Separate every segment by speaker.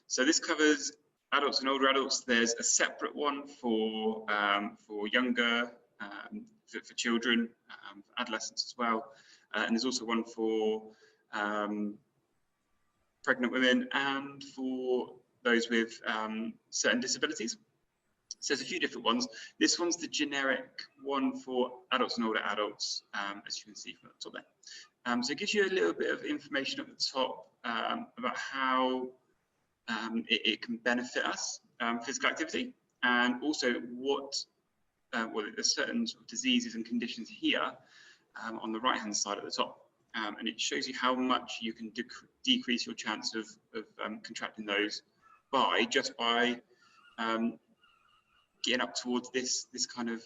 Speaker 1: So this covers adults and older adults. There's a separate one for younger, for children, for adolescents as well, and there's also one for pregnant women and for those with certain disabilities. So there's a few different ones. This one's the generic one for adults and older adults, as you can see from the top there. So it gives you a little bit of information at the top about how it can benefit us, physical activity, and also what, well, there's certain sort of diseases and conditions here on the right-hand side at the top. And it shows you how much you can decrease your chance of contracting those just by getting up towards this kind of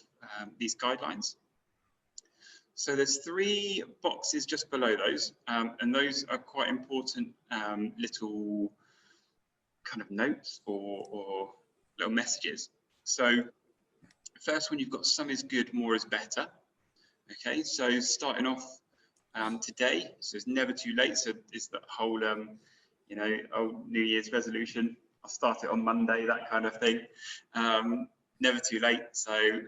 Speaker 1: these guidelines. So there's 3 boxes just below those, and those are quite important little kind of notes or little messages. So first one, you've got some is good, more is better. Okay, so starting off today, so it's never too late. So it's that whole you know, old New Year's resolution, I'll start it on Monday, that kind of thing. Never too late. So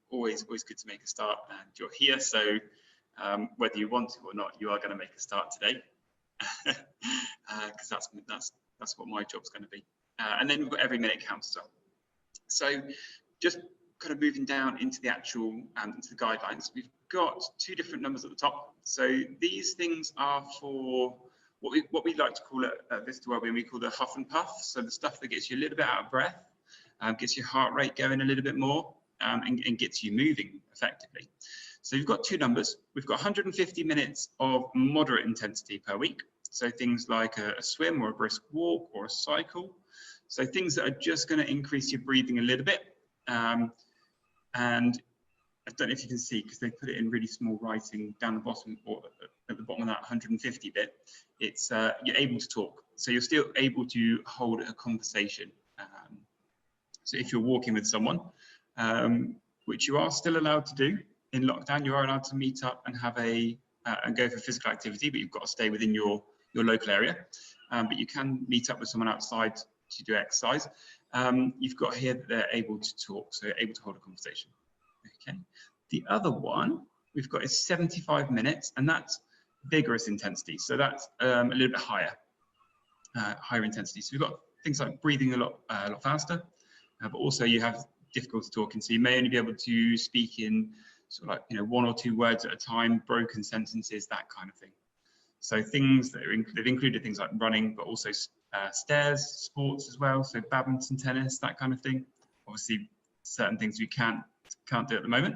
Speaker 1: always good to make a start, and you're here, so whether you want to or not, you are going to make a start today, because that's what my job's going to be. And then we've got every minute counts as well. So just kind of moving down into the actual into the guidelines, we've got 2 different numbers at the top. So these things are for what we like to call it at Vista Wellbeing, we call the huff and puff. So the stuff that gets you a little bit out of breath, gets your heart rate going a little bit more, and gets you moving effectively. So you've got 2 numbers. We've got 150 minutes of moderate intensity per week. So things like a swim or a brisk walk or a cycle. So things that are just going to increase your breathing a little bit. And I don't know if you can see, because they put it in really small writing down the bottom, or at the bottom of that 150 bit, it's you're able to talk. So you're still able to hold a conversation. So if you're walking with someone, which you are still allowed to do in lockdown, you are allowed to meet up and have and go for physical activity, but you've got to stay within your local area. But you can meet up with someone outside to do exercise. You've got here that they're able to talk, so able to hold a conversation. Okay. The other one we've got is 75 minutes, and that's vigorous intensity. So that's a little bit higher intensity. So we've got things like breathing a lot faster, but also you have difficulty talking. So you may only be able to speak in sort of like, you know, 1 or 2 words at a time, broken sentences, that kind of thing. So things that they've included things like running, but also stairs, sports as well. So badminton, tennis, that kind of thing. Obviously, certain things we can't do at the moment.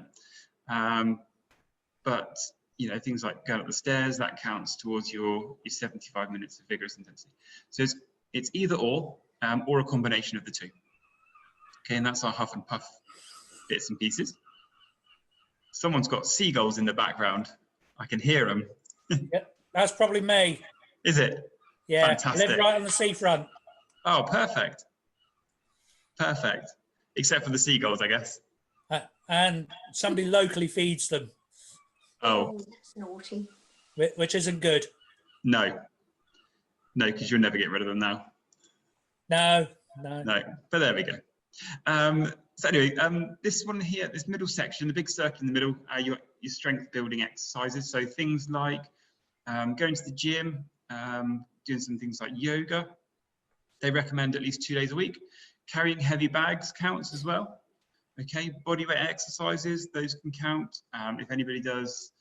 Speaker 1: But you know, things like going up the stairs, that counts towards your 75 minutes of vigorous intensity. So it's either or a combination of the 2. Okay, and that's our huff and puff bits and pieces. Someone's got seagulls in the background. I can hear them.
Speaker 2: Yep, that's probably me.
Speaker 1: Is it?
Speaker 2: Yeah,
Speaker 1: fantastic.
Speaker 2: I live right on the seafront.
Speaker 1: Oh, perfect. Perfect. Except for the seagulls, I guess.
Speaker 2: And somebody locally feeds them.
Speaker 1: Oh,
Speaker 3: that's naughty.
Speaker 2: Which isn't good.
Speaker 1: No, because you'll never get rid of them now.
Speaker 2: No.
Speaker 1: But there we go. So anyway, this one here, this middle section, the big circle in the middle, your strength building exercises. So things like going to the gym, doing some things like yoga. They recommend at least 2 days a week. Carrying heavy bags counts as well. Okay, bodyweight exercises, those can count. If anybody does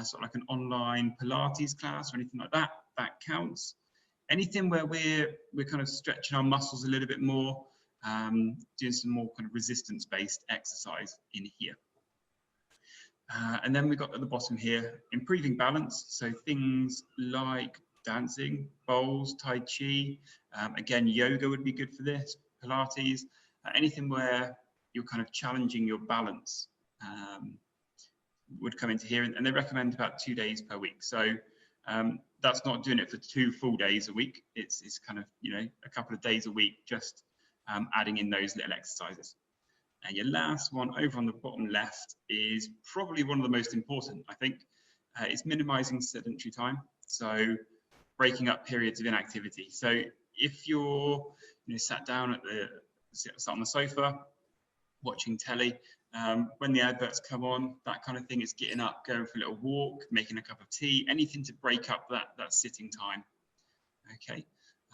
Speaker 1: sort of like an online Pilates class or anything like that, that counts. Anything where we're kind of stretching our muscles a little bit more, doing some more kind of resistance-based exercise in here. And then we've got at the bottom here, improving balance. So things like dancing, bowls, Tai Chi. Again, yoga would be good for this, Pilates, anything where you're kind of challenging your balance would come into here. And they recommend about 2 days per week. So that's not doing it for 2 full days a week. It's kind of, you know, a couple of days a week, just adding in those little exercises. And your last one over on the bottom left is probably one of the most important, I think. It's minimizing sedentary time. So breaking up periods of inactivity. So if you're sat down sat on the sofa watching telly, when the adverts come on, that kind of thing, it's getting up, going for a little walk, making a cup of tea, anything to break up that sitting time. Okay,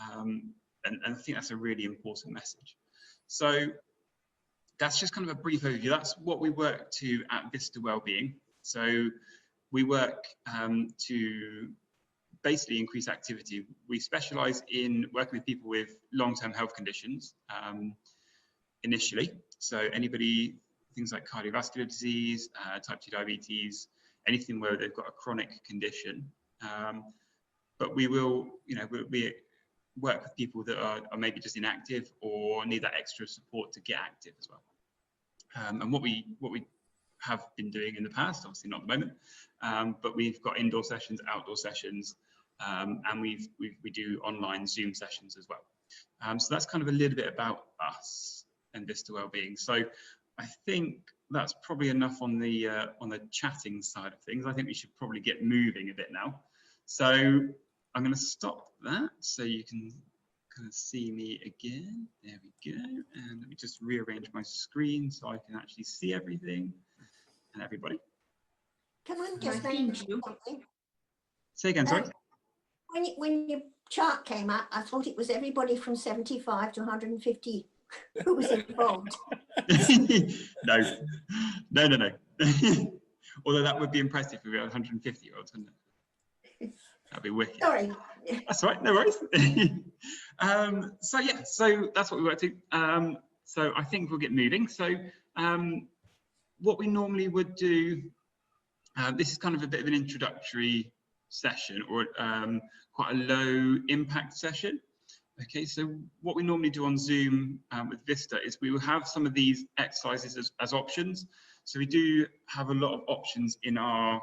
Speaker 1: and I think that's a really important message. So that's just kind of a brief overview. That's what we work to at Vista Wellbeing. So we work to basically increase activity. We specialize in working with people with long-term health conditions initially. So anybody, things like cardiovascular disease, type 2 diabetes, anything where they've got a chronic condition. But we will, we work with people that are maybe just inactive or need that extra support to get active as well. And what we have been doing in the past, obviously not at the moment, but we've got indoor sessions, outdoor sessions, and we do online Zoom sessions as well. So that's kind of a little bit about us and Vista Wellbeing. So I think that's probably enough on the chatting side of things. I think we should probably get moving a bit now. So I'm going to stop that so you can kind of see me again. There we go. And let me just rearrange my screen so I can actually see everything and everybody.
Speaker 3: Can I just mention something?
Speaker 1: Say again, sorry.
Speaker 3: When your chart came up, I thought it was everybody from 75 to 150 who was involved. No. Although that would be impressive if we were 150-year-olds, wouldn't it? That'd be wicked. Sorry.
Speaker 1: That's all right, no worries. So yeah, so that's what we work to. So I think we'll get moving. So what we normally would do, this is kind of a bit of an introductory session, or quite a low impact session. Okay, so what we normally do on Zoom with Vista is we will have some of these exercises as options. So we do have a lot of options in our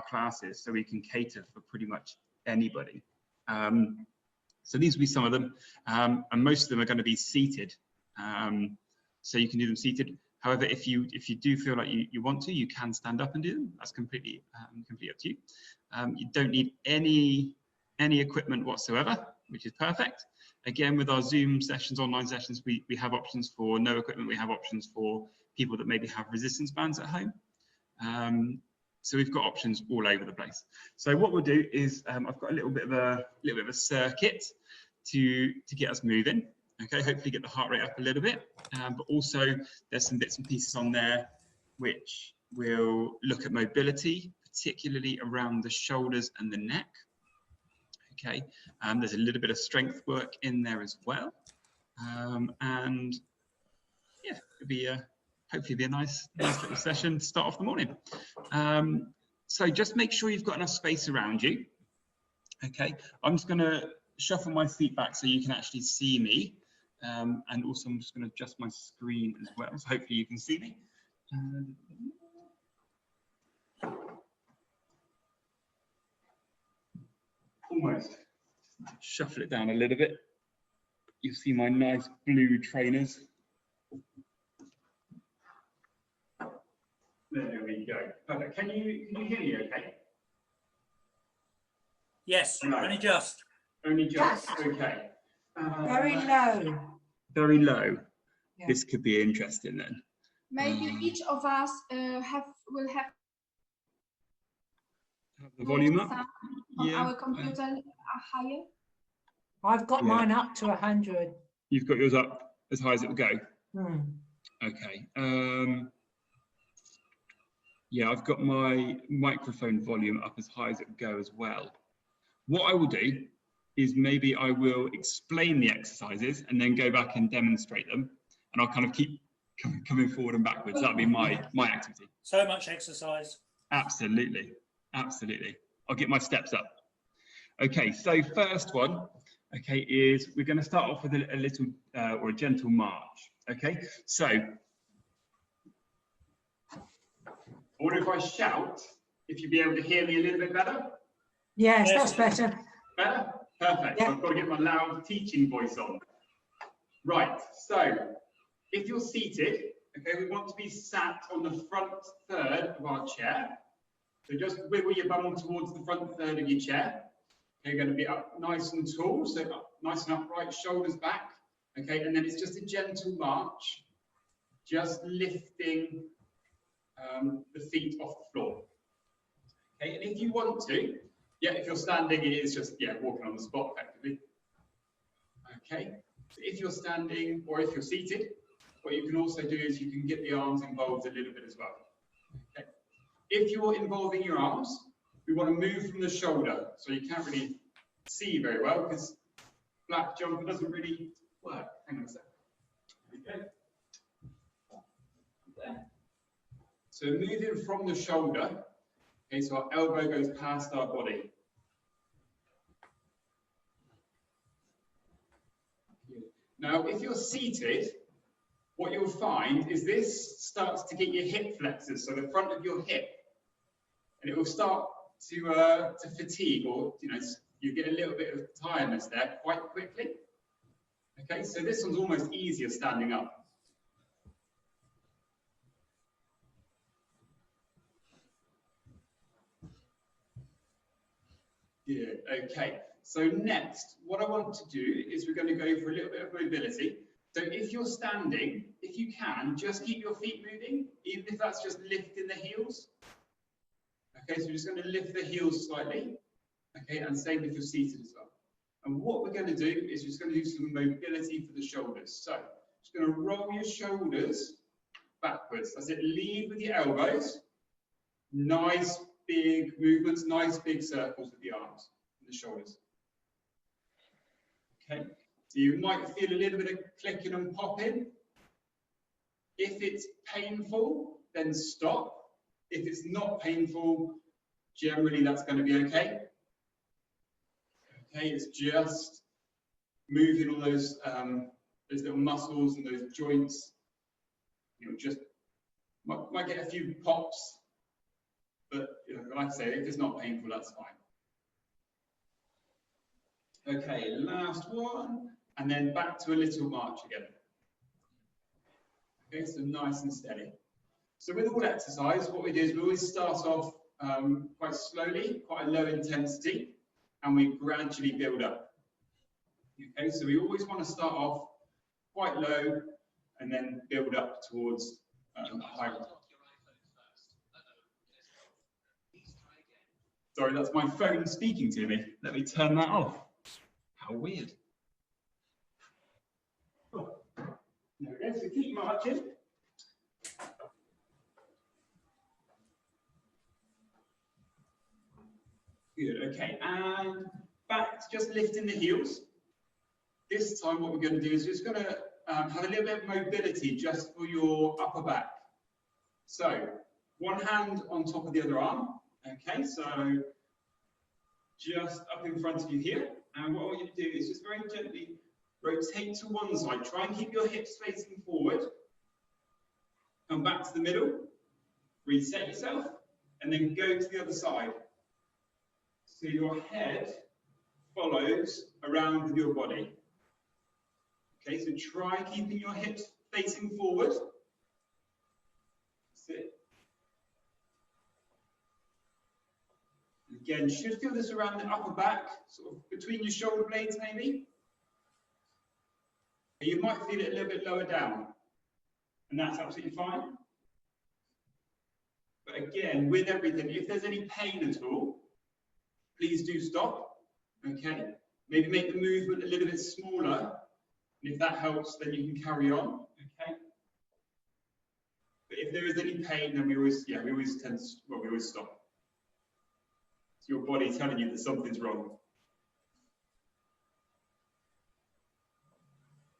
Speaker 1: classes, so we can cater for pretty much anybody. So these will be some of them, and most of them are going to be seated. So you can do them seated. However, if you do feel like you want to, you can stand up and do them. That's completely up to you. You don't need any equipment whatsoever, which is perfect. Again, with our Zoom sessions, online sessions, we have options for no equipment. We have options for people that maybe have resistance bands at home. So we've got options all over the place. So what we'll do is I've got a little bit of a circuit to get us moving. Okay, hopefully get the heart rate up a little bit, but also there's some bits and pieces on there which will look at mobility, particularly around the shoulders and the neck. Okay, there's a little bit of strength work in there as well, and yeah, it'll be hopefully be a nice little session to start off the morning. So just make sure you've got enough space around you. Okay, I'm just going to shuffle my seat back so you can actually see me, and also I'm just going to adjust my screen as well, so hopefully you can see me. Almost. Shuffle it down a little bit. You'll see my nice blue trainers. There we go. Perfect. Can you hear me okay?
Speaker 2: Yes,
Speaker 1: right.
Speaker 2: Only just.
Speaker 1: Only just, okay.
Speaker 4: Very low.
Speaker 1: Very low.
Speaker 4: Yeah.
Speaker 1: This could be interesting then.
Speaker 5: Maybe each of us will have
Speaker 1: the volume up
Speaker 5: on our computer higher.
Speaker 4: I've got mine up to 100.
Speaker 1: You've got yours up as high as it will go. Okay. Yeah, I've got my microphone volume up as high as it will go as well. What I will do is maybe I will explain the exercises and then go back and demonstrate them, and I'll kind of keep coming forward and backwards. That'll be my activity.
Speaker 2: So much exercise.
Speaker 1: Absolutely. Absolutely. I'll get my steps up. Okay, so first one, okay, is we're going to start off with a little or a gentle march. Okay, so or if I shout, if you'd be able to hear me a little bit better?
Speaker 4: Yes, that's better.
Speaker 1: Better? Perfect. Yeah. I've got to get my loud teaching voice on. Right, so if you're seated, okay, we want to be sat on the front third of our chair. So just wiggle your bum towards the front third of your chair. You're going to be up nice and tall, so up, nice and upright, shoulders back. Okay, and then it's just a gentle march, just lifting the feet off the floor. Okay, and if you want to, yeah, if you're standing, it is just, yeah, walking on the spot effectively. Okay, so if you're standing or if you're seated, what you can also do is you can get the arms involved a little bit as well. Okay. If you're involving your arms, we want to move from the shoulder, so you can't really see very well because black jumper doesn't really work. Hang on a second. Okay. There. So moving from the shoulder, okay, so our elbow goes past our body. Now, if you're seated, what you'll find is this starts to get your hip flexors, so the front of your hip, and it will start to fatigue, or you get a little bit of tiredness there quite quickly. Okay, so this one's almost easier standing up. Good. Okay, so next, what I want to do is we're going to go for a little bit of mobility. So if you're standing, if you can, just keep your feet moving, even if that's just lifting the heels. Okay, so we're just going to lift the heels slightly. Okay, and same if you're seated as well. And what we're going to do is we're just going to do some mobility for the shoulders. So just going to roll your shoulders backwards. That's it. Lead with your elbows. Nice big movements, nice big circles with the arms and the shoulders. Okay. So you might feel a little bit of clicking and popping. If it's painful, then stop. If it's not painful, generally that's going to be okay. Okay, it's just moving all those little muscles and those joints. You'll just might get a few pops, but like I say, if it's not painful, that's fine. Okay, last one, and then back to a little march again. Okay, so nice and steady. So with all exercise, what we do is we always start off quite slowly, quite a low intensity, and we gradually build up. Okay, so we always want to start off quite low and then build up towards a higher. Sorry, that's my phone speaking to me. Let me turn that off. How weird. Oh. There we go, so keep marching. Good, okay, and back to just lifting the heels. This time what we're going to do is just going to have a little bit of mobility just for your upper back. So, one hand on top of the other arm. Okay, so just up in front of you here. And what I want you to do is just very gently rotate to one side. Try and keep your hips facing forward. Come back to the middle. Reset yourself. And then go to the other side. So your head follows around with your body. Okay, so try keeping your hips facing forward. That's it. Again, you should feel this around the upper back, sort of between your shoulder blades maybe. And you might feel it a little bit lower down, and that's absolutely fine. But again, with everything, if there's any pain at all, please do stop, okay? Maybe make the movement a little bit smaller, and if that helps, then you can carry on, okay? But if there is any pain, then we always stop. It's your body telling you that something's wrong.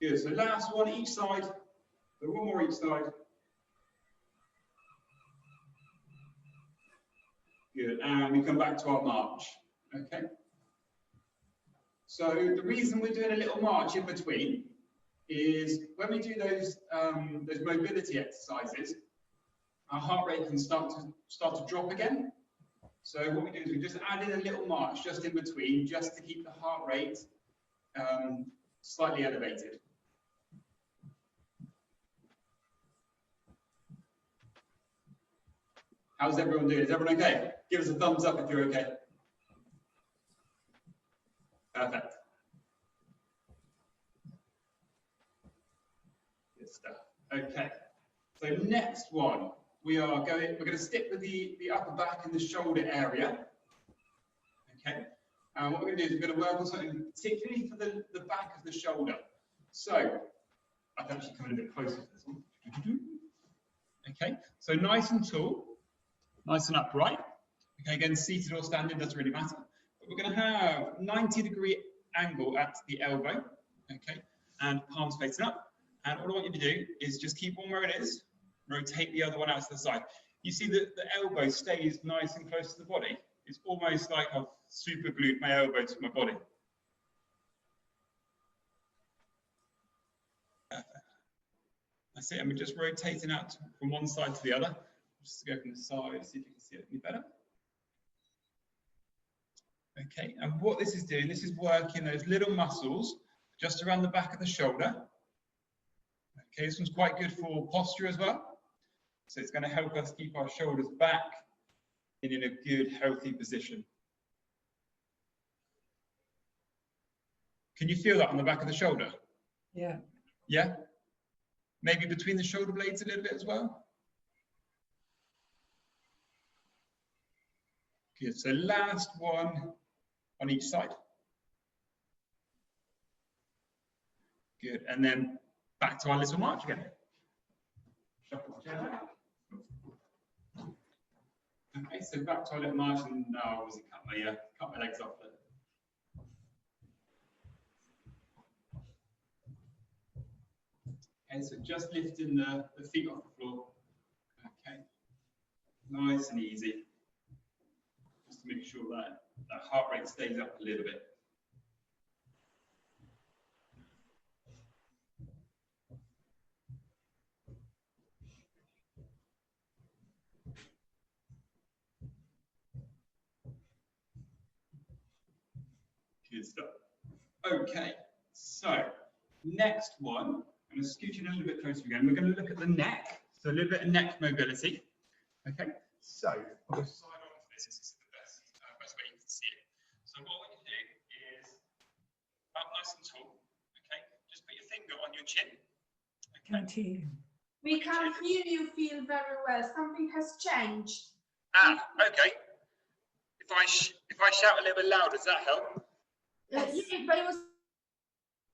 Speaker 1: Good, so last one each side. So one more each side. Good, and we come back to our march, okay? So the reason we're doing a little march in between is when we do those mobility exercises, our heart rate can start to drop again. So what we do is we just add in a little march just in between, just to keep the heart rate slightly elevated. How's everyone doing? Is everyone okay? Give us a thumbs up if you're okay. Perfect. Good stuff. Okay. So next one, we're going to stick with the upper back and the shoulder area. Okay. And what we're going to do is we're going to work on something particularly for the back of the shoulder. So I can actually come in a bit closer to this one. Okay. So nice and tall, nice and upright. Okay. Again, seated or standing doesn't really matter. But we're going to have 90-degree angle at the elbow. Okay. And palms facing up. And all I want you to do is just keep one where it is. Rotate the other one out to the side. You see that the elbow stays nice and close to the body. It's almost like I've super glued my elbow to my body. That's it. And we're just rotating out from one side to the other. Just go from the side, see if you can see it any better. Okay, and what this is doing, this is working those little muscles just around the back of the shoulder. Okay, this one's quite good for posture as well. So it's going to help us keep our shoulders back and in a good, healthy position. Can you feel that on the back of the shoulder?
Speaker 4: Yeah.
Speaker 1: Yeah? Maybe between the shoulder blades a little bit as well? Good, so last one on each side. Good, and then back to our little march again. Shuffle the chair back. Okay, so back to our little march, and now I obviously cut my legs off there. Okay, so just lifting the feet off the floor. Okay, nice and easy. Just to make sure that that heart rate stays up a little bit. Good stuff. Okay, so next one, I'm going to scoot in a little bit closer again. We're going to look at the neck, so a little bit of neck mobility. Okay, so I'll go side on to this. This is the best way you can see it. So what we're going to do is up nice and tall. Okay, just put your finger on your chin. Okay.
Speaker 5: We can't hear you feel very well. Something has changed.
Speaker 1: Ah, okay. If I shout a little bit louder, does that help?
Speaker 5: Yeah, but it was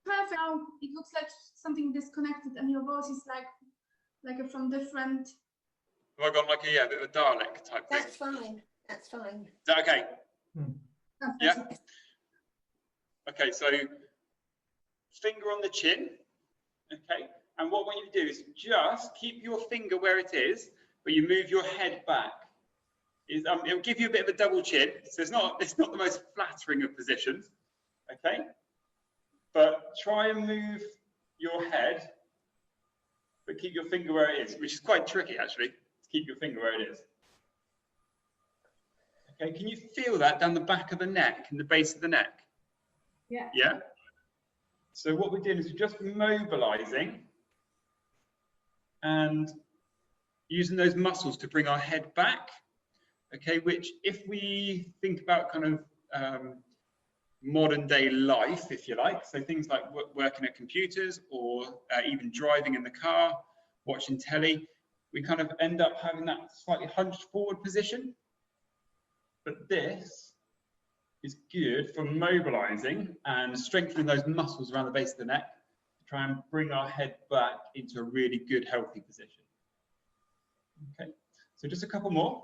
Speaker 5: perfect. Now it looks like something disconnected, and your voice is like from different.
Speaker 1: Have I got like a bit of a Dalek type thing?
Speaker 3: That's fine. That's fine.
Speaker 1: Is that okay? Yeah. Okay, so finger on the chin. Okay, and what I want you to do is just keep your finger where it is, but you move your head back. It'll give you a bit of a double chin, so it's not the most flattering of positions. Okay, but try and move your head, but keep your finger where it is, which is quite tricky actually, to keep your finger where it is. Okay, can you feel that down the back of the neck, in the base of the neck?
Speaker 5: Yeah.
Speaker 1: Yeah? So what we're doing is we're just mobilizing and using those muscles to bring our head back, okay, which if we think about kind of modern day life, if you like, so things like working at computers or even driving in the car, watching telly, we kind of end up having that slightly hunched forward position. But this is good for mobilizing and strengthening those muscles around the base of the neck to try and bring our head back into a really good, healthy position. Okay, so just a couple more.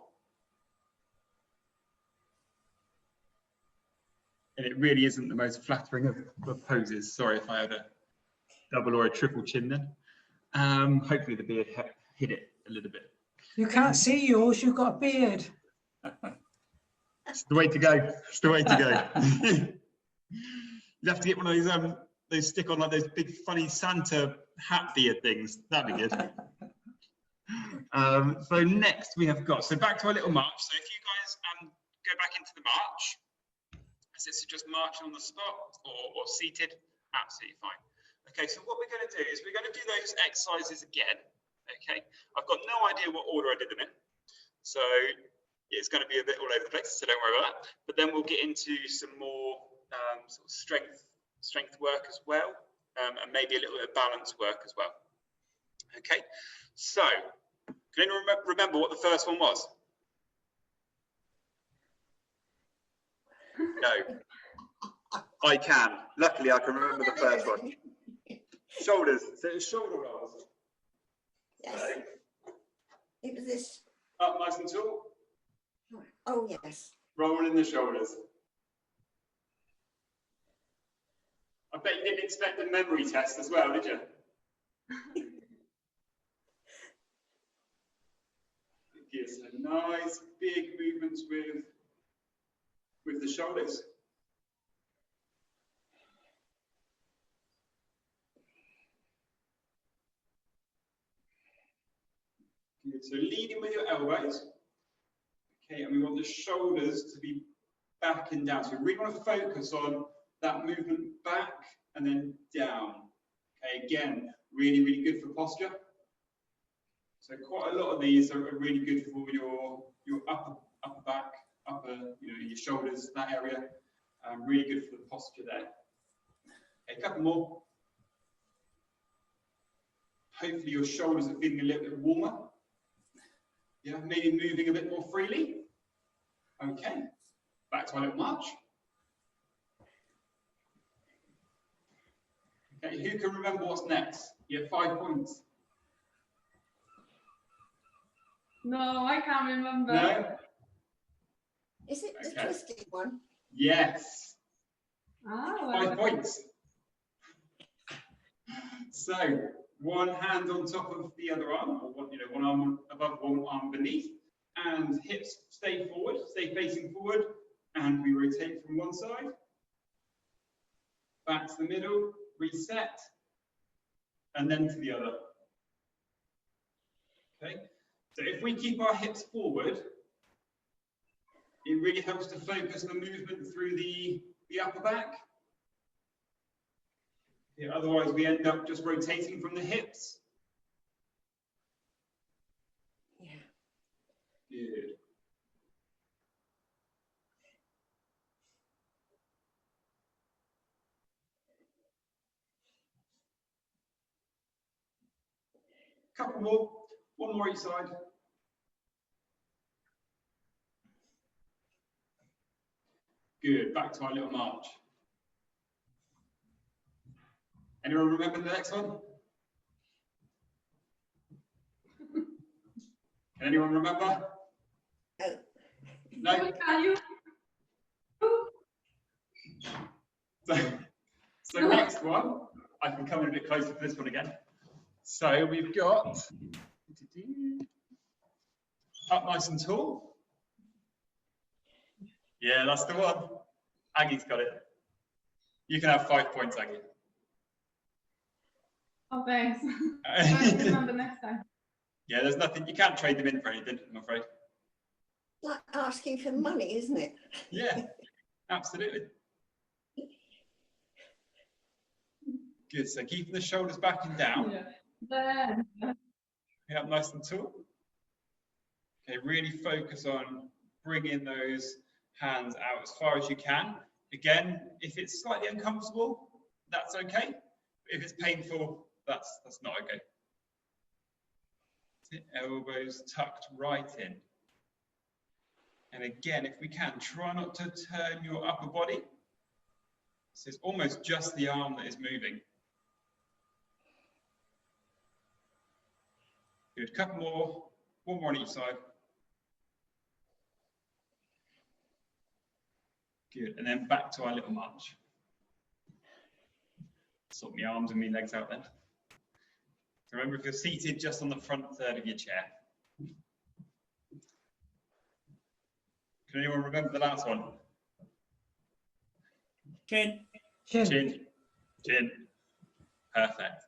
Speaker 1: And it really isn't the most flattering of poses. Sorry if I had a double or a triple chin then. Hopefully the beard hit it a little bit.
Speaker 4: You can't see yours, you've got a beard.
Speaker 1: It's the way to go. It's the way to go. You have to get one of those stick on like those big funny Santa hat beard things. That'd be good. So next we have got, so back to our little march. So if you guys go back into the march, as this is just marching on the spot or seated, absolutely fine. Okay, so what we're going to do is we're going to do those exercises again. Okay, I've got no idea what order I did them in, so it's going to be a bit all over the place, so don't worry about that. But then we'll get into some more sort of strength work as well, and maybe a little bit of balance work as well. Okay, so can anyone remember what the first one was? No. I can. Luckily, I can remember the first one. Shoulders. So it was shoulder rolls.
Speaker 3: Yes,
Speaker 1: So,
Speaker 3: it was this.
Speaker 1: up nice and tall.
Speaker 3: Oh, yes.
Speaker 1: Rolling the shoulders. I bet you didn't expect a memory test as well, did you? It gives a nice big movements with the shoulders. Good. So leading with your elbows. Okay, and we want the shoulders to be back and down. So we really want to focus on that movement back and then down. Okay, again, really, really good for posture. So quite a lot of these are really good for your upper back, your shoulders, that area. Really good for the posture there. Okay, a couple more. Hopefully your shoulders are feeling a little bit warmer. Yeah, maybe moving a bit more freely. Okay, back to our little march. Okay, who can remember what's next? You have 5 points.
Speaker 5: No, I can't remember.
Speaker 1: No?
Speaker 3: Is it the
Speaker 1: Okay.
Speaker 3: twisted one?
Speaker 1: Yes.
Speaker 5: Ah,
Speaker 1: 5 points. So one hand on top of the other arm, or one arm above, one arm beneath, and hips stay forward, stay facing forward, and we rotate from one side, back to the middle, reset, and then to the other. Okay, so if we keep our hips forward, it really helps to focus the movement through the upper back. Yeah, otherwise we end up just rotating from the hips.
Speaker 3: Yeah.
Speaker 1: Good. Couple more, one more each side. Good, back to our little march. Anyone remember the next one? Can anyone remember?
Speaker 3: Oh,
Speaker 1: No?
Speaker 5: Are you?
Speaker 1: So next one, I can come in a bit closer to this one again. So we've got up nice and tall. Yeah, that's the one. Aggie's got it. You can have 5 points, Aggie.
Speaker 5: Oh, thanks. I'll remember next time.
Speaker 1: Yeah, there's nothing, you can't trade them in for anything, I'm afraid.
Speaker 3: like asking for money, isn't it?
Speaker 1: Yeah, absolutely. Good, so keeping the shoulders back and down.
Speaker 5: Yeah. Then.
Speaker 1: Yeah, nice and tall. Okay, really focus on bringing those hands out as far as you can. Again, if it's slightly uncomfortable, that's okay. If it's painful, that's not okay. Elbows tucked right in. And again, if we can, try not to turn your upper body. So it's almost just the arm that is moving. Good, couple more, one more on each side. Good, and then back to our little march. Sort my arms and my legs out then. Remember, if you're seated, just on the front third of your chair. Can anyone remember the last one?
Speaker 2: Chin.
Speaker 4: Chin.
Speaker 1: Chin. Chin. Perfect.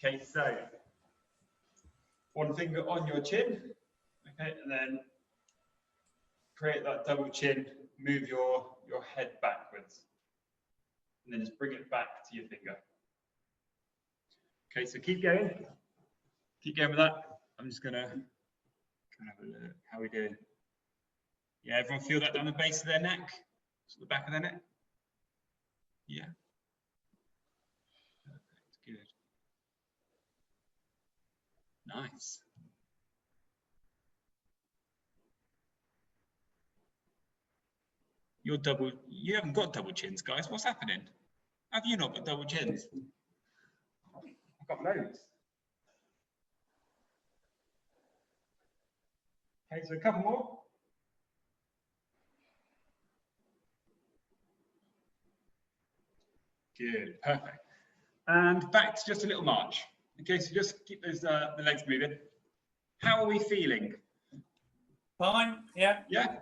Speaker 1: Okay, so one finger on your chin. Okay, and then create that double chin. Move your head backwards. And then just bring it back to your finger. Okay, so keep going. Keep going with that. I'm just gonna kind of have a look. How are we doing? Yeah, everyone feel that down the base of their neck? To the back of their neck? Yeah. Perfect. Good. Nice. You haven't got double chins, guys. What's happening? Have you not got double chins? I've got loads. Okay, so a couple more. Good, perfect. And back to just a little march. Okay, so just keep those the legs moving. How are we feeling?
Speaker 2: Fine, yeah.
Speaker 1: Yeah,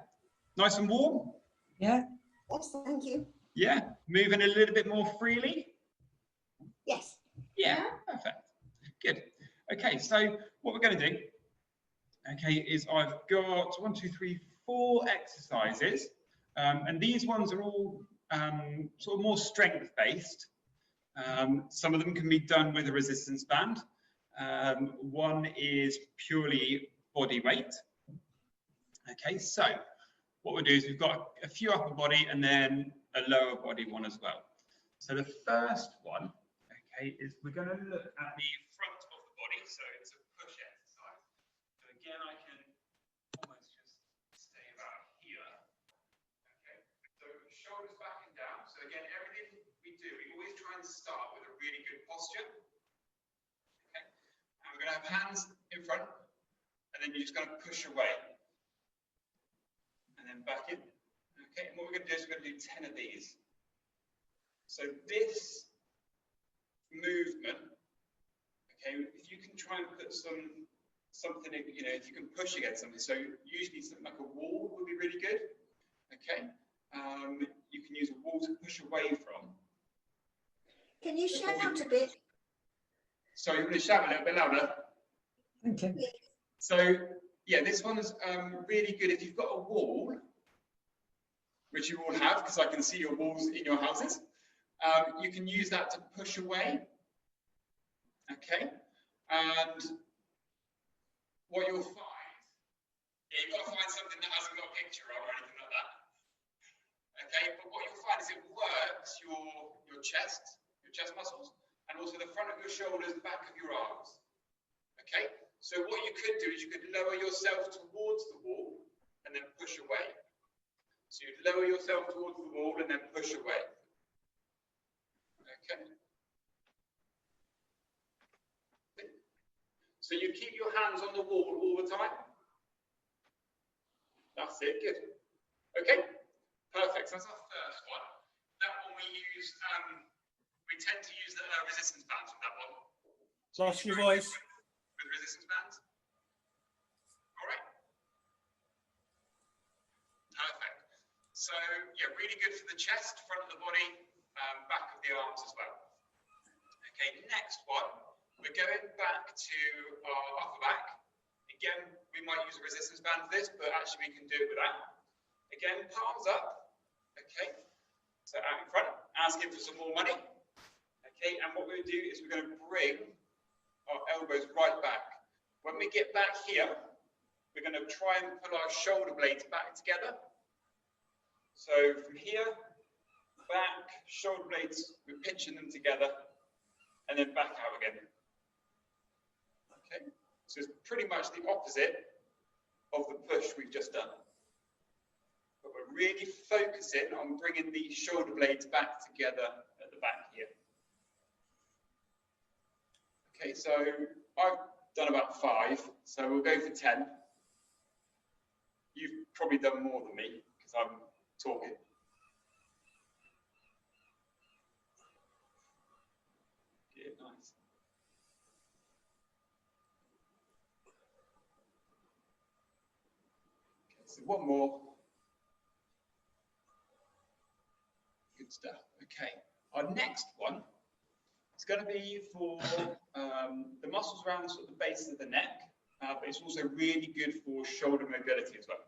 Speaker 1: nice and warm.
Speaker 4: Yeah.
Speaker 3: Yes, thank you.
Speaker 1: Yeah, moving a little bit more freely.
Speaker 3: Yes.
Speaker 1: Yeah, perfect. Good. Okay, so what we're going to do, okay, is I've got 1, 2, 3, 4 exercises, and these ones are all sort of more strength-based. Some of them can be done with a resistance band. One is purely body weight. Okay, so what we'll do is we've got a few upper body and then a lower body one as well. So the first one, okay, is we're going to look at the front of the body. So it's a push exercise. So again, I can almost just stay about here. Okay, so shoulders back and down. So again, everything we do, we always try and start with a really good posture. Okay, and we're going to have hands in front, and then you're just going to push away. And then back in. Okay, and what we're going to do is we're going to do 10 of these. So this movement, okay, if you can try and put something, you know, if you can push against something, so usually something like a wall would be really good. Okay, you can use a wall to push away from.
Speaker 3: Can you shout a bit?
Speaker 1: Sorry, I'm going to shout a little bit louder.
Speaker 4: Okay.
Speaker 1: So yeah, this one's really good if you've got a wall, which you all have, because I can see your walls in your houses. You can use that to push away. Okay, and what you'll find, yeah, you've got to find something that hasn't got a picture of or anything like that. Okay, but what you'll find is it works your chest muscles, and also the front of your shoulders, back of your arms. Okay, so what you could do is you could lower yourself towards the wall and then push away. So you'd lower yourself towards the wall and then push away. Okay. So you keep your hands on the wall all the time. That's it, good. Okay, perfect. So that's our first one. That one we use, we tend to use the resistance bands from that one. So
Speaker 2: Lost your voice.
Speaker 1: With resistance bands. All right. Perfect. So yeah, really good for the chest, front of the body, back of the arms as well. Okay, next one. We're going back to our upper back. Again, we might use a resistance band for this, but actually we can do it without. Again, palms up. Okay, so out in front, asking for some more money. Okay, and what we're going to do is we're going to bring our elbows right back. When we get back here, we're going to try and pull our shoulder blades back together. So from here, back, shoulder blades, we're pinching them together, and then back out again. Okay, so it's pretty much the opposite of the push we've just done. But we're really focusing on bringing the shoulder blades back together at the back here. Okay, so I've done about 5, so we'll go for 10. You've probably done more than me because I'm talking. Yeah, nice. Okay, so one more. Good stuff. Okay, our next one is going to be for the muscles around sort of the base of the neck, but it's also really good for shoulder mobility as well.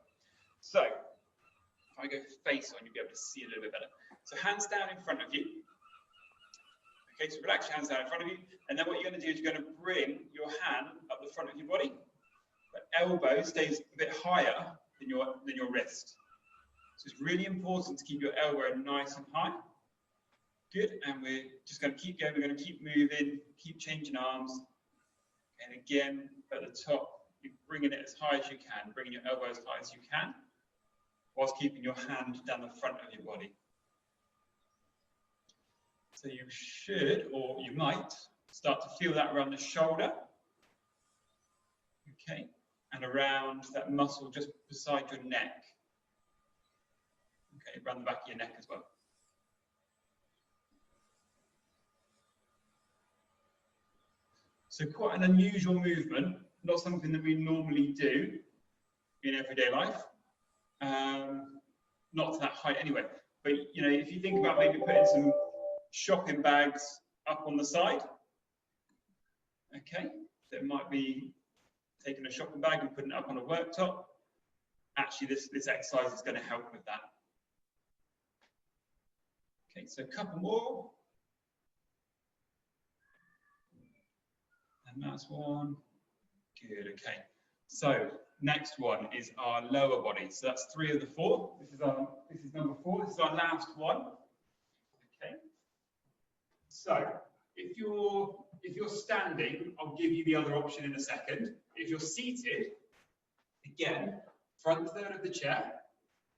Speaker 1: So, if I go face on, you'll be able to see a little bit better. So hands down in front of you. Okay, so relax your hands down in front of you, and then what you're going to do is you're going to bring your hand up the front of your body, but elbow stays a bit higher than your wrist. So it's really important to keep your elbow nice and high. Good, and we're just going to keep going. We're going to keep moving, keep changing arms. And again, at the top, you're bringing it as high as you can, bringing your elbow as high as you can, whilst keeping your hand down the front of your body. So you should, or you might, start to feel that around the shoulder. Okay, and around that muscle just beside your neck. Okay, around the back of your neck as well. So quite an unusual movement, not something that we normally do in everyday life. Not to that height anyway. But you know, if you think about maybe putting some shopping bags up on the side, okay, so it might be taking a shopping bag and putting it up on a worktop. Actually, this exercise is going to help with that. Okay, so a couple more. And that's one. Good, okay. So next one is our lower body. So that's 3 of the 4. This is number 4. This is our last one. Okay. So if you're standing, I'll give you the other option in a second. If you're seated, again, front third of the chair.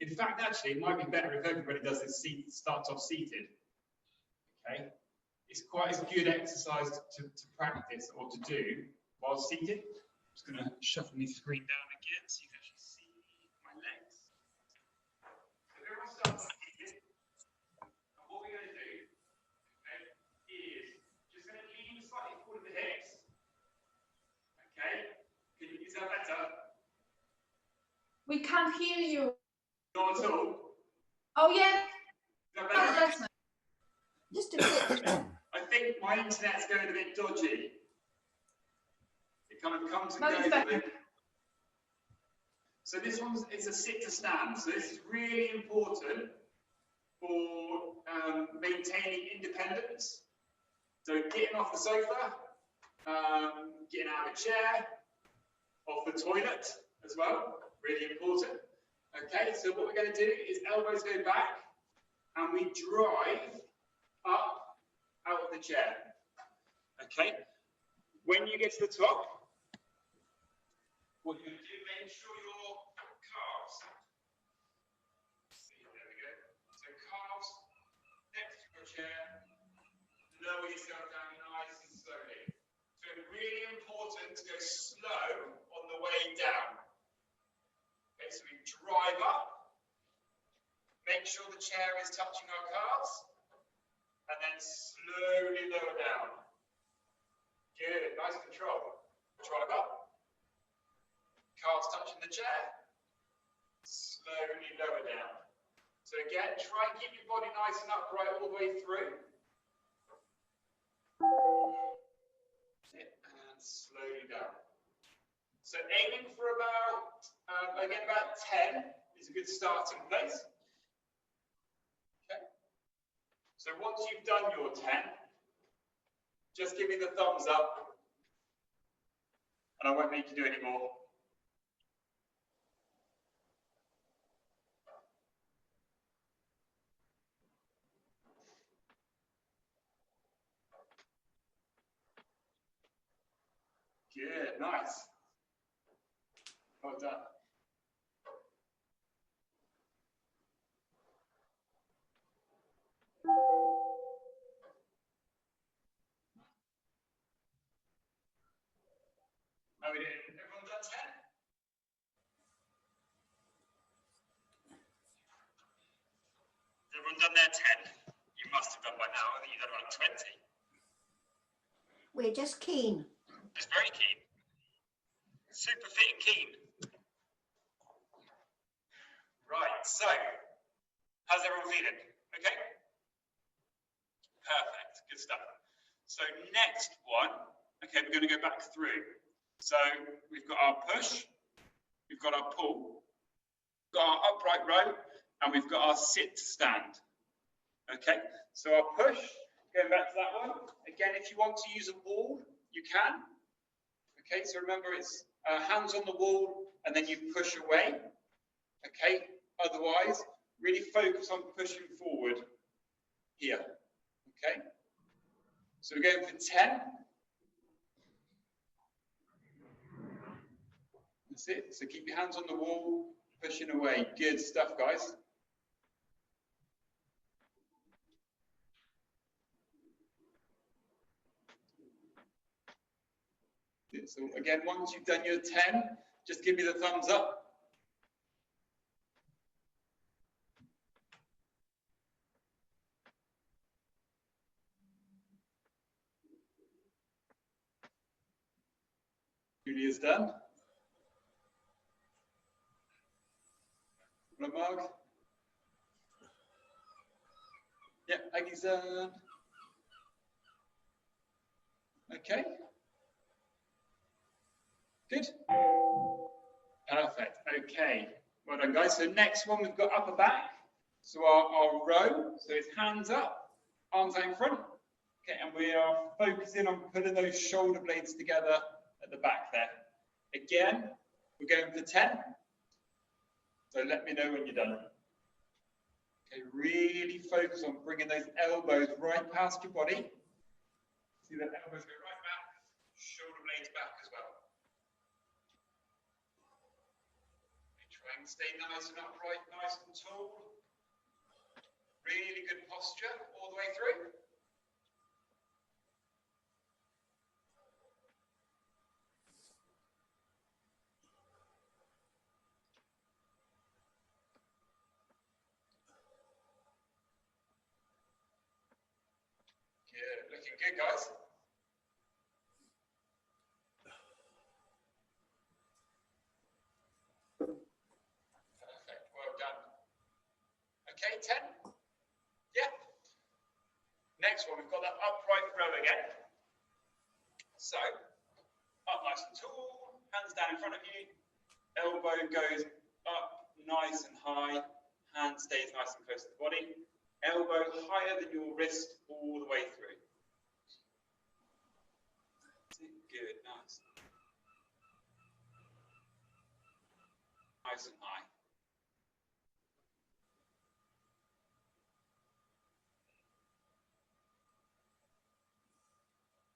Speaker 1: In fact, actually, it might be better if everybody does this starts off seated. Okay. It's quite a good exercise to practice or to do while seated. I'm just going to shuffle my screen down again so you can actually see my legs. So everyone starts off seated. And what we're going to do, okay, is just going to lean slightly forward the hips. Okay, is that better?
Speaker 5: We can't hear you.
Speaker 1: Not at all.
Speaker 5: Oh yeah.
Speaker 1: Is that better?
Speaker 3: Just a bit.
Speaker 1: I think my internet's going a bit dodgy. It kind of comes and
Speaker 5: No, it's
Speaker 1: goes a
Speaker 5: better.
Speaker 1: bit. So this one's it's a sit to stand. So this is really important for maintaining independence. So getting off the sofa, getting out of the chair, off the toilet as well, really important. Okay, so what we're going to do is elbows go back and we drive up out of the chair. Okay, when you get to the top, what you're going to do, make sure your calves. See, there we go. So calves next to your chair, lower yourself down nice and slowly. So it's really important to go slow on the way down. Okay, so we drive up, make sure the chair is touching our calves, and then slowly lower down. Good, nice control. Drive up, calves touching the chair, slowly lower down. So again, try and keep your body nice and upright all the way through. And slowly down. So aiming for about, again, about 10 is a good starting place. Okay. So once you've done your 10, just give me the thumbs up, and I won't make you do any more. Good, nice. Well done. How are we doing? Everyone done 10? Has everyone done their 10? You must have done by now. I think you've done around 20.
Speaker 3: We're just keen.
Speaker 1: Just very keen. Super fit and keen. Right, so how's everyone feeling? Okay? Perfect, good stuff. So next one, okay, we're going to go back through. So we've got our push, we've got our pull, we've got our upright row, and we've got our sit stand. Okay, so our push, going back to that one. Again, if you want to use a wall, you can. Okay, so remember it's hands on the wall and then you push away. Okay, otherwise, really focus on pushing forward here. So we're going for 10. That's it. So keep your hands on the wall, pushing away. Good stuff, guys. So again, once you've done your 10, just give me the thumbs up. Julia's done. Mark. Yeah, Aggie's done. Okay. Good. Perfect. Okay. Well done, guys. So next one, we've got upper back. So our row. So it's hands up, arms out in front. Okay, and we are focusing on putting those shoulder blades together at the back there. Again, we're going for 10. So let me know when you're done. Okay, really focus on bringing those elbows right past your body. See that elbows go right back, shoulder blades back as well. Try and stay nice and upright, nice and tall. Really good posture all the way through. Good, looking good, guys. Perfect, well done. Okay, 10. Yeah. Next one, we've got that upright row again. So, up nice and tall, hands down in front of you, elbow goes up nice and high, hand stays nice and close to the body, elbow higher than your wrist all the way through. Good, nice. Nice and high.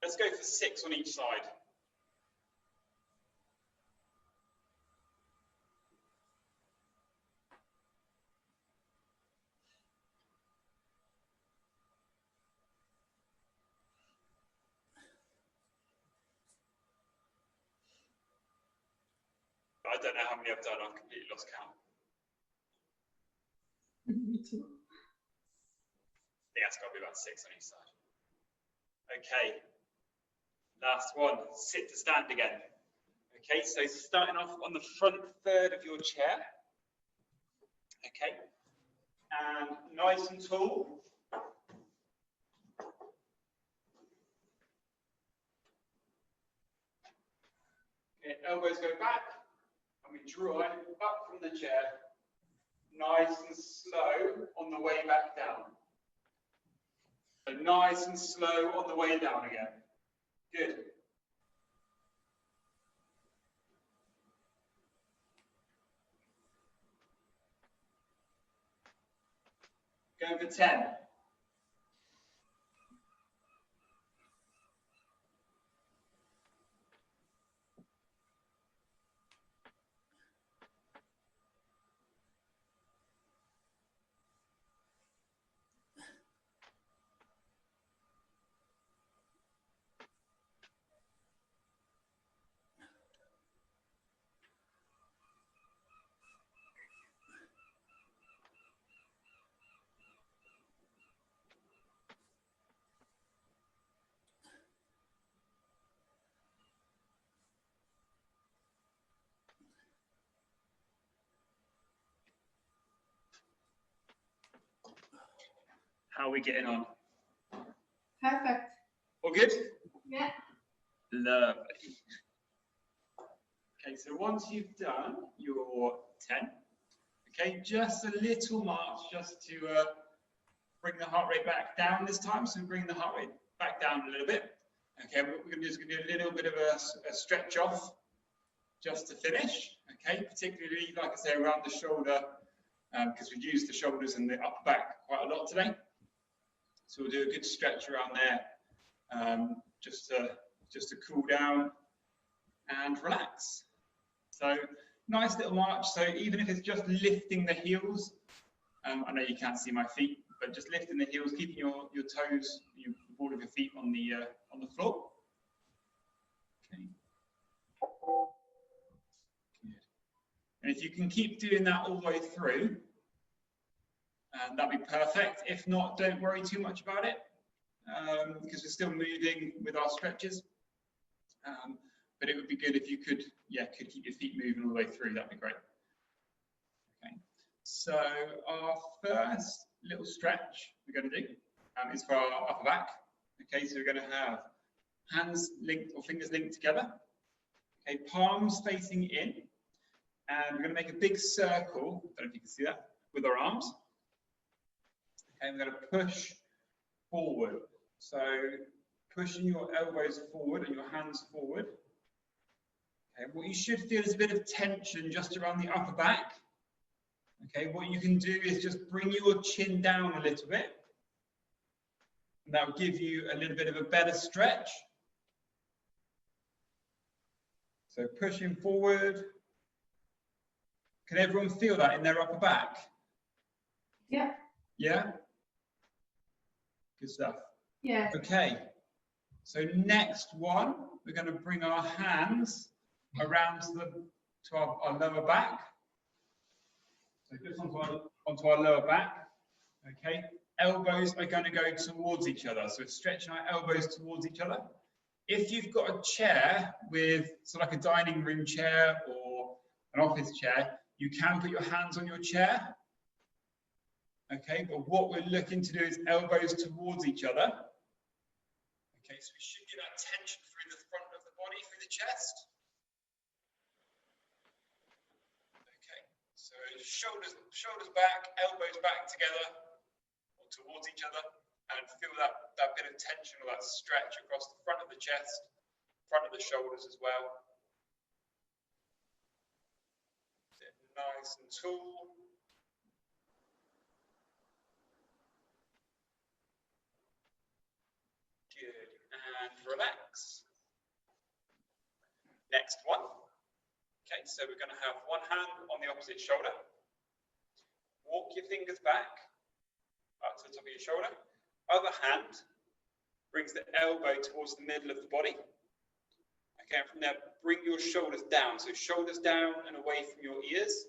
Speaker 1: Let's go for 6 on each side. I don't know how many I've done, I've completely lost count.
Speaker 4: Me too.
Speaker 1: I think that's got to be about 6 on each side. Okay, last one, sit to stand again. Okay, so starting off on the front third of your chair. Okay, and nice and tall. Okay, elbows go back, and we draw it up from the chair, nice and slow on the way back down. So nice and slow on the way down again. Good. Going for 10. How are we getting on?
Speaker 5: Perfect.
Speaker 1: All good?
Speaker 5: Yeah.
Speaker 1: Lovely. Okay, so once you've done your 10, okay, just a little march just to bring the heart rate back down this time. So bring the heart rate back down a little bit. Okay, we're going to just give you a little bit of a stretch off just to finish. Okay, particularly, like I say, around the shoulder, because we've used the shoulders and the upper back quite a lot today. So we'll do a good stretch around there just to cool down and relax. So nice little march. So even if it's just lifting the heels, I know you can't see my feet, but just lifting the heels, keeping your toes, the ball of your feet on the floor. Okay. Good. And if you can keep doing that all the way through, that'd be perfect. If not, don't worry too much about it, because we're still moving with our stretches. But it would be good if you could keep your feet moving all the way through. That'd be great. Okay. So our first little stretch we're going to do is for our upper back. Okay, so we're going to have hands linked or fingers linked together. Okay, palms facing in, and we're going to make a big circle. I don't know if you can see that with our arms. Okay, we're going to push forward. So pushing your elbows forward and your hands forward. Okay, what you should feel is a bit of tension just around the upper back. Okay, what you can do is just bring your chin down a little bit. And that will give you a little bit of a better stretch. So pushing forward. Can everyone feel that in their upper back?
Speaker 5: Yeah.
Speaker 1: Yeah? Good stuff.
Speaker 5: Yeah.
Speaker 1: Okay. So next one, we're going to bring our hands around to our lower back. So just onto our lower back. Okay. Elbows are going to go towards each other. So it's stretching our elbows towards each other. If you've got a chair with like a dining room chair or an office chair, you can put your hands on your chair. Okay, but what we're looking to do is elbows towards each other. Okay, so we should get that tension through the front of the body, through the chest. Okay, so shoulders back, elbows back together or towards each other, and feel that bit of tension or that stretch across the front of the chest, front of the shoulders as well. Sit nice and tall. Good, and relax. Next one. Okay, so we're going to have one hand on the opposite shoulder. Walk your fingers back up to the top of your shoulder. Other hand brings the elbow towards the middle of the body. Okay, and from there, bring your shoulders down. So shoulders down and away from your ears.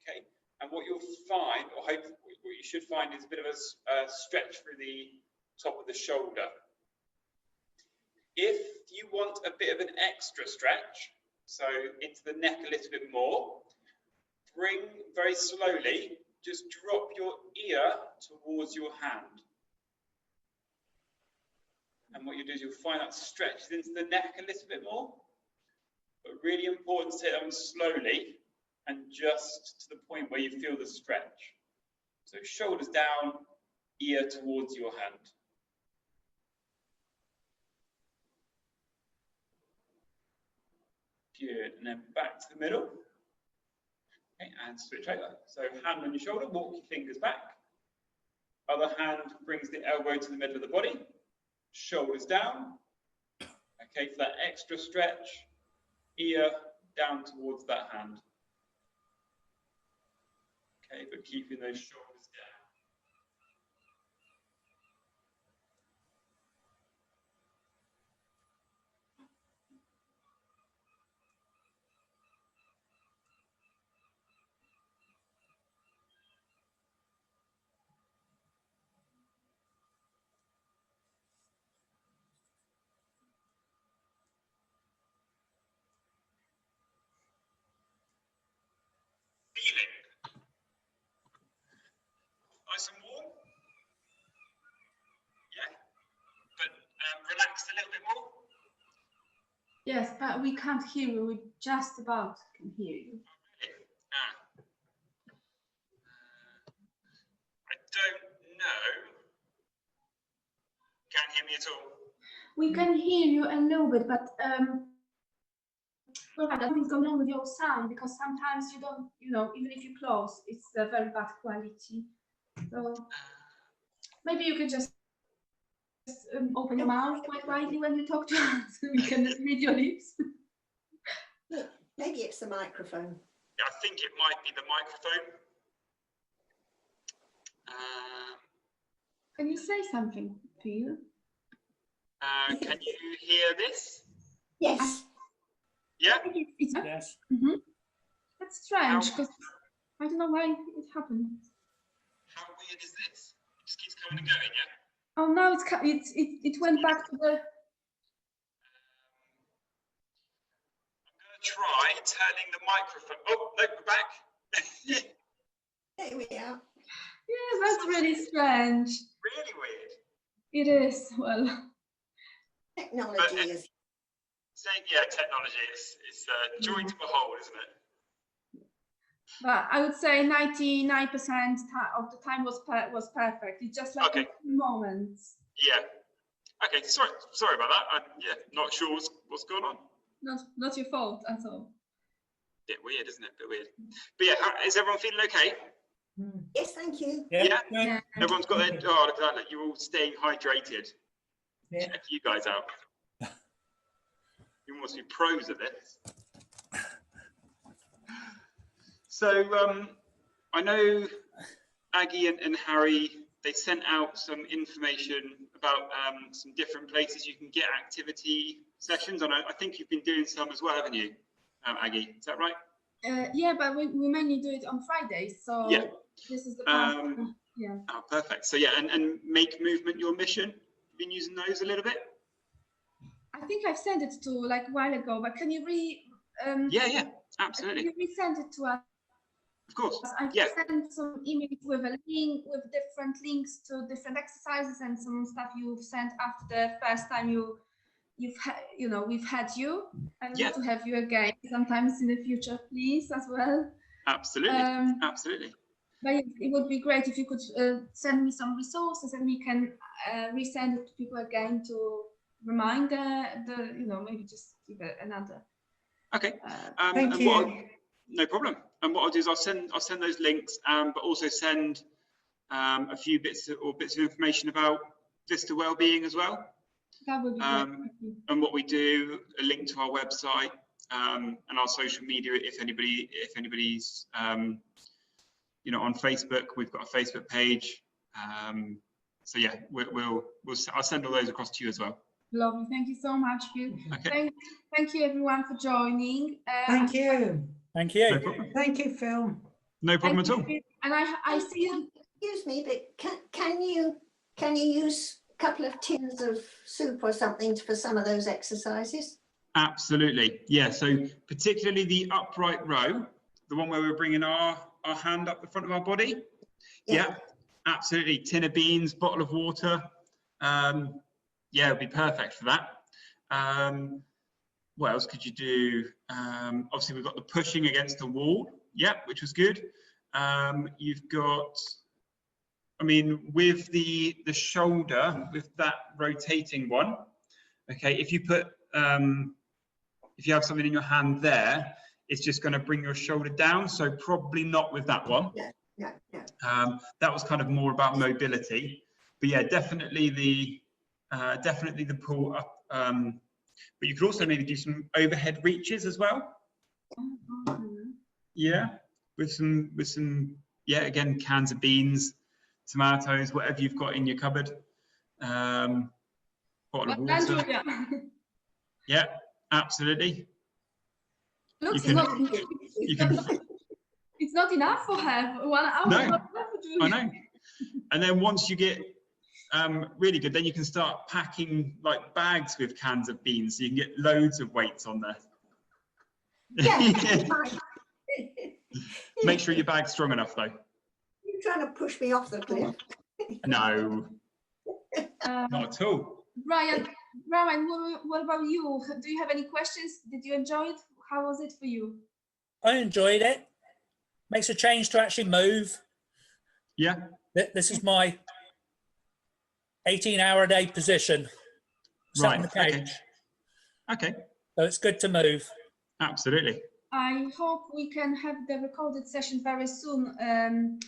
Speaker 1: Okay, and what you'll find, or hope what you should find, is a bit of a stretch through the top of the shoulder. If you want a bit of an extra stretch, so into the neck a little bit more, bring very slowly, just drop your ear towards your hand. And what you do is you'll find that stretches into the neck a little bit more. But really important to take that one slowly and just to the point where you feel the stretch. So shoulders down, ear towards your hand. Good, and then back to the middle. Okay, and switch over. So hand on your shoulder, walk your fingers back. Other hand brings the elbow to the middle of the body. Shoulders down. Okay, for that extra stretch, ear down towards that hand. Okay, but keeping those shoulders down. Feeling nice and warm, yeah, but relaxed a little bit more.
Speaker 5: Yes, but we can't hear you. We just about can hear you.
Speaker 1: I don't know. Can't hear me at all.
Speaker 5: We can hear you a little bit, but well, something's going on with your sound, because sometimes you don't, even if you close, it's a very bad quality. So maybe you could just open your mouth quite widely when you talk to us. We can read your lips.
Speaker 3: Maybe it's the microphone.
Speaker 1: I think it might be the microphone.
Speaker 5: Can you say something, Phil?
Speaker 1: Can you hear this?
Speaker 3: Yes.
Speaker 1: Yeah.
Speaker 5: It's
Speaker 2: Yes.
Speaker 5: That's strange because I don't know why it happened.
Speaker 1: How weird is this? It just keeps coming and going, yeah?
Speaker 5: Oh no, it went back to the.
Speaker 1: I'm going to try turning the microphone. Oh, no, we're back.
Speaker 3: There we are.
Speaker 5: Yeah, that's really strange.
Speaker 1: Really weird.
Speaker 5: It is. Well,
Speaker 3: Technology is.
Speaker 1: Saying, yeah, technology is a joy to behold, isn't it?
Speaker 5: but I would say 99% of the time was perfect. It's just like
Speaker 1: Okay.
Speaker 5: a few moments.
Speaker 1: Yeah. Okay, sorry about that. Yeah, not sure what's going on.
Speaker 5: Not your fault at all.
Speaker 1: Bit weird, isn't it? Bit weird. But yeah, is everyone feeling okay?
Speaker 3: Yes, thank you.
Speaker 2: Yeah.
Speaker 5: Yeah.
Speaker 1: Everyone's got their, oh, look at that, you're all staying hydrated.
Speaker 4: Yeah.
Speaker 1: Check you guys out. You must be pros at this. So I know Aggie and Harry, they sent out some information about some different places you can get activity sessions. And I think you've been doing some as well, haven't you, Aggie? Is that right?
Speaker 5: Yeah, but we mainly do it on Fridays. So
Speaker 1: Yeah.
Speaker 5: this is the part. Yeah.
Speaker 1: Oh, perfect. So yeah, and Make Movement Your Mission. You've been using those a little bit?
Speaker 5: I think I've sent it to like a while ago, but can you
Speaker 1: Yeah, absolutely.
Speaker 5: Can you resend it to us?
Speaker 1: Of course.
Speaker 5: I've
Speaker 1: Yeah.
Speaker 5: sent some emails with a link, with different links to different exercises and some stuff you've sent after the first time we've had you. I would
Speaker 1: Yeah.
Speaker 5: love to have you again sometimes in the future, please, as well.
Speaker 1: Absolutely. Absolutely.
Speaker 5: But it would be great if you could send me some resources and we can resend it to people again to remind maybe just give it another.
Speaker 1: Okay.
Speaker 4: Thank you.
Speaker 1: No problem. And what I'll do is I'll send those links, but also send a few bits of information about Vista Wellbeing as well.
Speaker 5: That would be great. Thank you.
Speaker 1: And what we do, a link to our website and our social media. If anybody's on Facebook, we've got a Facebook page. So yeah, I'll send all those across to you as well.
Speaker 5: Lovely. Thank you so much, Phil.
Speaker 1: Okay.
Speaker 5: Thank you everyone for joining.
Speaker 4: Thank you.
Speaker 2: Thank
Speaker 1: No
Speaker 2: you.
Speaker 1: problem.
Speaker 4: Thank you, Phil.
Speaker 1: No problem at all.
Speaker 5: And I see you.
Speaker 3: Excuse me, but can you use a couple of tins of soup or something for some of those exercises?
Speaker 1: Absolutely. Yeah. So particularly the upright row, the one where we're bringing our hand up the front of our body. Yeah, absolutely. Tin of beans, bottle of water. Yeah, it'd be perfect for that. What else could you do? Obviously, we've got the pushing against the wall. Yeah, which was good. You've got, with the shoulder, with that rotating one. Okay, if you put, if you have something in your hand there, it's just going to bring your shoulder down. So probably not with that one.
Speaker 3: No.
Speaker 1: That was kind of more about mobility. But yeah, definitely the pull up. But you could also maybe do some overhead reaches as well. Yeah, with some again, cans of beans, tomatoes, whatever you've got in your cupboard. Bottle of water. Yeah, absolutely.
Speaker 5: Looks it's not enough for her. 1 hour.
Speaker 1: No, I know. And then once you get really good, then you can start packing like bags with cans of beans, so you can get loads of weights on there.
Speaker 3: Yeah.
Speaker 1: Make sure your bag's strong enough, though.
Speaker 3: You're trying to push me off the cliff.
Speaker 1: No, not at all.
Speaker 5: Ryan, what about you? Do you have any questions? Did you enjoy it? How was it for you?
Speaker 2: I enjoyed it. Makes a change to actually move.
Speaker 1: Yeah.
Speaker 2: This is my 18-hour-a-day position. Sat on the couch.
Speaker 1: Okay.
Speaker 2: So it's good to move.
Speaker 1: Absolutely.
Speaker 5: I hope we can have the recorded session very soon on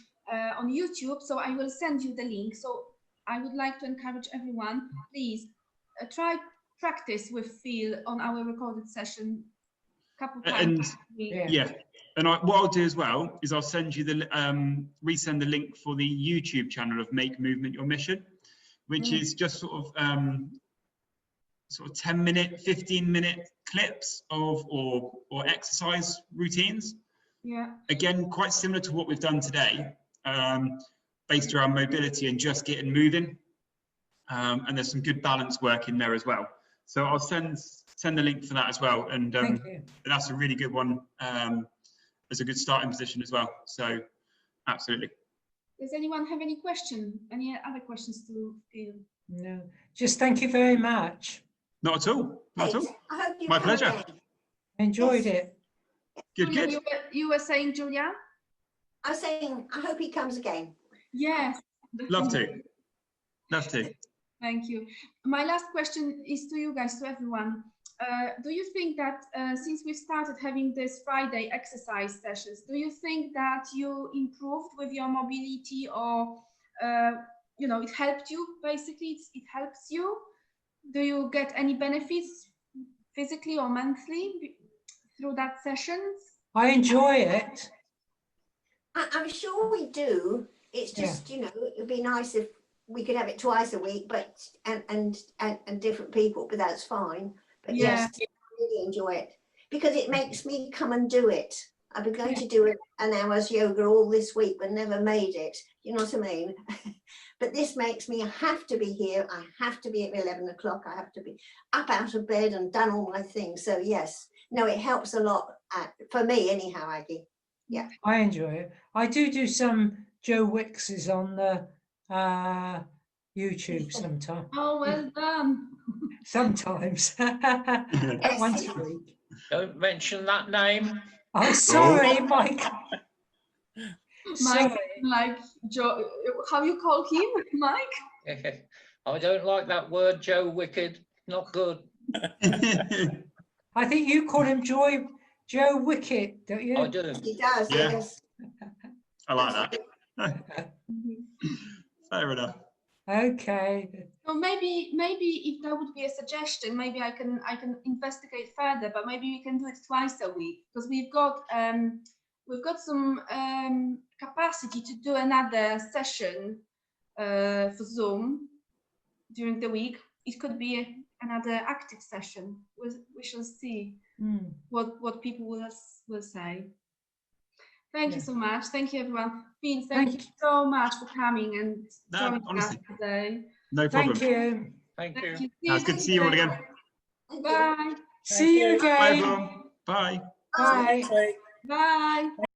Speaker 5: YouTube. So I will send you the link. So I would like to encourage everyone, please try practice with Phil on our recorded session a couple
Speaker 1: And
Speaker 5: times a week.
Speaker 1: yeah, and what I'll do as well is I'll send you the resend the link for the YouTube channel of Make Movement Your Mission, which is just sort of 10-minute, 15-minute clips of or exercise routines.
Speaker 5: Yeah.
Speaker 1: Again, quite similar to what we've done today, based around mobility and just getting moving. And there's some good balance work in there as well. So I'll send the link for that as well. And
Speaker 4: Thank you.
Speaker 1: that's a really good one as a good starting position as well. So absolutely.
Speaker 5: Does anyone have any question? Any other questions to Phil?
Speaker 4: No, just thank you very much.
Speaker 1: Not at all. Not at all.
Speaker 3: I hope you
Speaker 1: My
Speaker 3: come
Speaker 1: pleasure.
Speaker 3: again.
Speaker 4: Enjoyed
Speaker 3: Yes.
Speaker 4: it.
Speaker 1: Good,
Speaker 5: Julia,
Speaker 1: good.
Speaker 5: you were saying, Julia?
Speaker 3: I'm saying, I hope he comes again.
Speaker 5: Yes.
Speaker 1: Love to. Love to.
Speaker 5: Thank you. My last question is to you guys, to everyone. Do you think that since we've started having this Friday exercise sessions, do you think that you improved with your mobility, or you know, it helped you basically? It helps you? Do you get any benefits physically or mentally through that sessions?
Speaker 4: I enjoy it.
Speaker 3: I'm sure we do. It's just, you know, it'd be nice if we could have it twice a week, but and different people, but that's fine. But yes, I really enjoy it because it makes me come and do it. I've been going to do an hour's yoga all this week, but never made it. You know what I mean? But this makes me have to be here. I have to be at 11 o'clock. I have to be up out of bed and done all my things. So yes, no, it helps a lot for me anyhow, Aggie. Yeah.
Speaker 4: I enjoy it. I do some Joe Wicks's on the YouTube sometimes.
Speaker 5: Oh, well done.
Speaker 4: Sometimes. Once a week.
Speaker 6: Don't mention that name.
Speaker 4: Oh, sorry, Mike.
Speaker 5: Mike,
Speaker 4: Sorry.
Speaker 5: like Joe, how you call him, Mike?
Speaker 6: I don't like that word, Joe Wicked. Not good.
Speaker 4: I think you call him Joe Wicket, don't you?
Speaker 6: I do.
Speaker 3: He does,
Speaker 1: Yeah.
Speaker 3: yes.
Speaker 1: I like that. Fair enough.
Speaker 4: Okay.
Speaker 5: So maybe if there would be a suggestion, maybe I can investigate further, but maybe we can do it twice a week because we've got some capacity to do another session for Zoom during the week. It could be another active session. We shall see what people will say. Thank you so much. Thank you, everyone. Phil, thank you so much for coming and joining us today.
Speaker 1: No problem.
Speaker 4: Thank you.
Speaker 6: Thank you.
Speaker 1: It's good to see you all again.
Speaker 5: Bye.
Speaker 4: See you
Speaker 1: Bye,
Speaker 4: again.
Speaker 1: everyone. Bye.
Speaker 4: Bye.
Speaker 2: Bye.
Speaker 5: Bye.